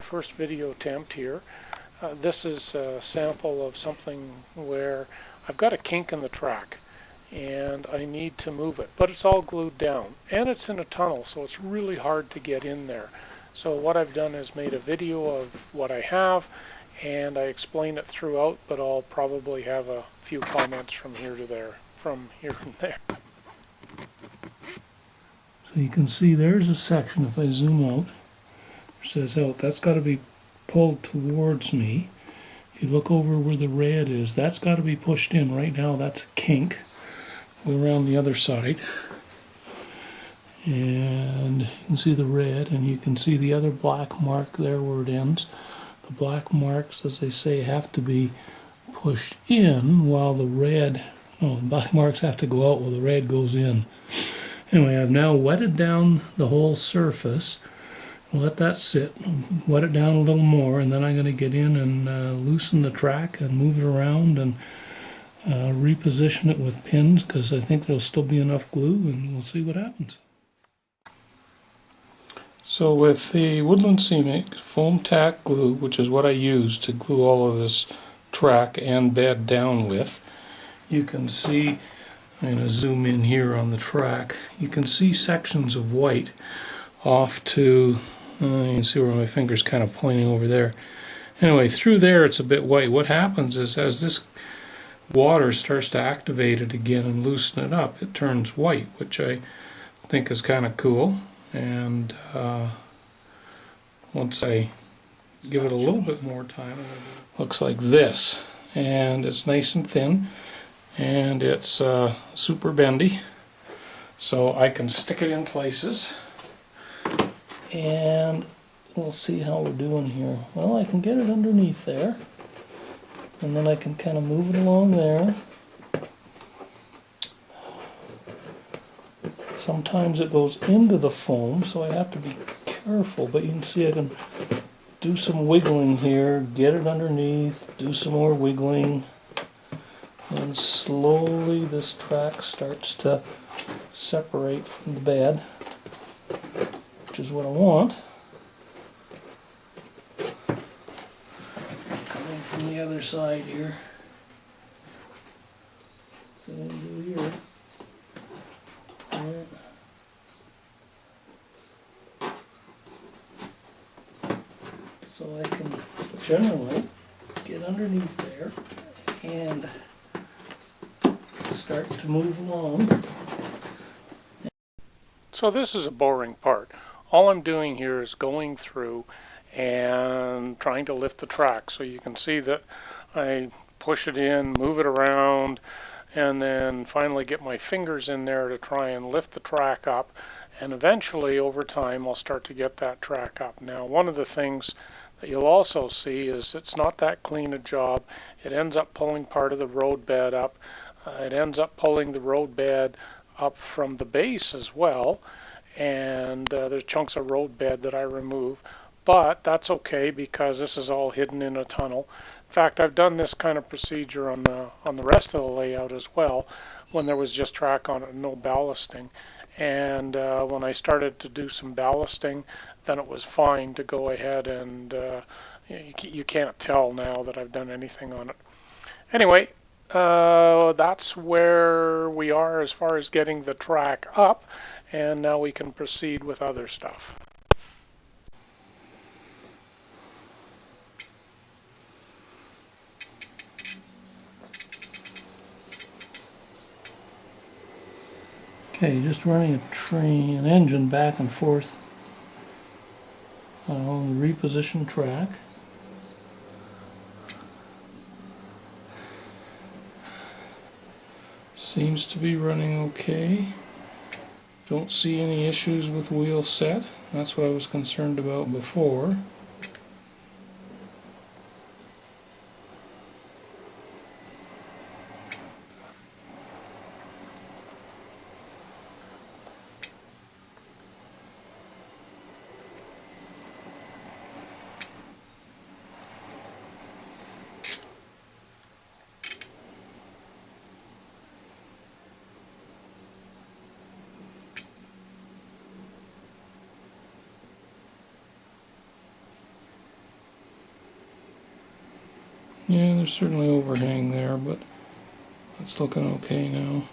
first video attempt here. This is a sample of something where I've got a kink in the track and I need to move it, but it's all glued down and it's in a tunnel, so it's really hard to get in there. So what I've done is made a video of what I have, and I explain it throughout, but I'll probably have a few comments from here to there, from here and there. So you can see there's a section, if I zoom out, it says out, that's got to be pulled towards me. If you look over where the red is, that's got to be pushed in. Right now that's a kink. Go around the other side. And you can see the red, and you can see the other black mark there where it ends. The black marks, as they say, have to be pushed in while the red, no, the black marks have to go out while the red goes in. Anyway, I've now wetted down the whole surface. I'll let that sit, wet it down a little more, and then I'm going to get in and loosen the track and move it around and reposition it with pins, because I think there'll still be enough glue, and we'll see what happens. So with the Woodland Scenic foam tack glue, which is what I use to glue all of this track and bed down with, you can see, I'm going to zoom in here on the track, you can see sections of white off to, you can see where my finger's kind of pointing over there. Anyway, through there it's a bit white. What happens is as this water starts to activate it again and loosen it up, it turns white, which I think is kind of cool. And once I give it a little bit more time, it looks like this, and it's nice and thin, and it's super bendy, so I can stick it in places. And we'll see how we're doing here. Well, I can get it underneath there, and then I can kind of move it along there. Sometimes it goes into the foam, so I have to be careful, but you can see I can do some wiggling here, get it underneath, do some more wiggling, and slowly this track starts to separate from the bed, which is what I want. Coming from the other side here. So I'm going to do here. So I can generally get underneath there and start to move along. So this is a boring part. All I'm doing here is going through and trying to lift the track. So you can see that I push it in, move it around, and then finally get my fingers in there to try and lift the track up, and eventually over time I'll start to get that track up. Now, one of the things that you'll also see is it's not that clean a job. It ends up pulling part of the road bed up. It ends up pulling the road bed up from the base as well, and there's chunks of road bed that I remove, but that's okay because this is all hidden in a tunnel. In fact, I've done this kind of procedure on the rest of the layout as well, when there was just track on it and no ballasting. And when I started to do some ballasting, then it was fine to go ahead and you can't tell now that I've done anything on it. Anyway, that's where we are as far as getting the track up, and now we can proceed with other stuff. Okay, just running an engine back and forth on the repositioned track. Seems to be running okay. Don't see any issues with wheel set. That's what I was concerned about before. Yeah, there's certainly overhang there, but it's looking okay now.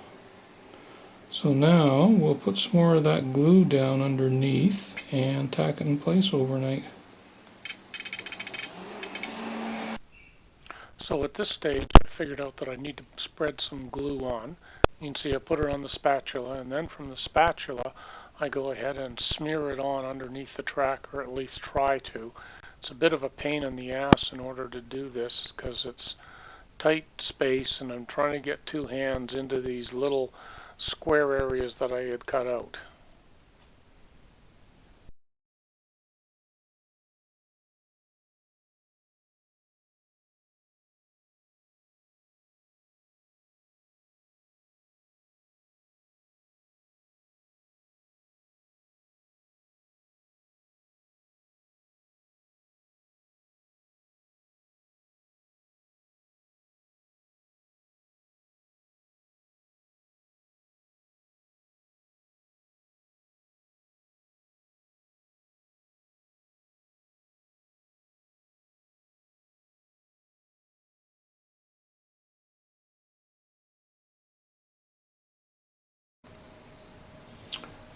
So now we'll put some more of that glue down underneath and tack it in place overnight. So at this stage, I figured out that I need to spread some glue on. You can see I put it on the spatula, and then from the spatula, I go ahead and smear it on underneath the track, or at least try to. It's a bit of a pain in the ass in order to do this because it's tight space and I'm trying to get two hands into these little square areas that I had cut out.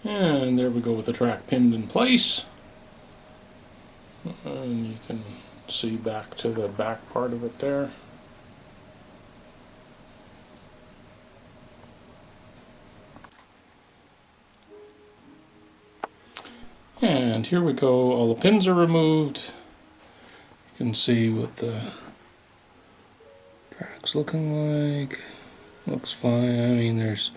And there we go with the track pinned in place. And you can see back to the back part of it there. And here we go, all the pins are removed. You can see what the track's looking like. Looks fine. I mean, there's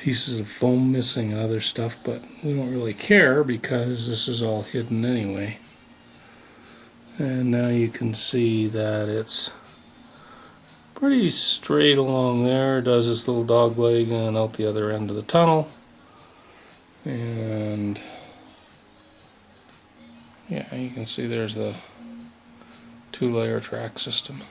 pieces of foam missing and other stuff, but we don't really care because this is all hidden anyway. And now you can see that it's pretty straight along there. It does this little dog leg and out the other end of the tunnel. And yeah, you can see there's the two-layer track system.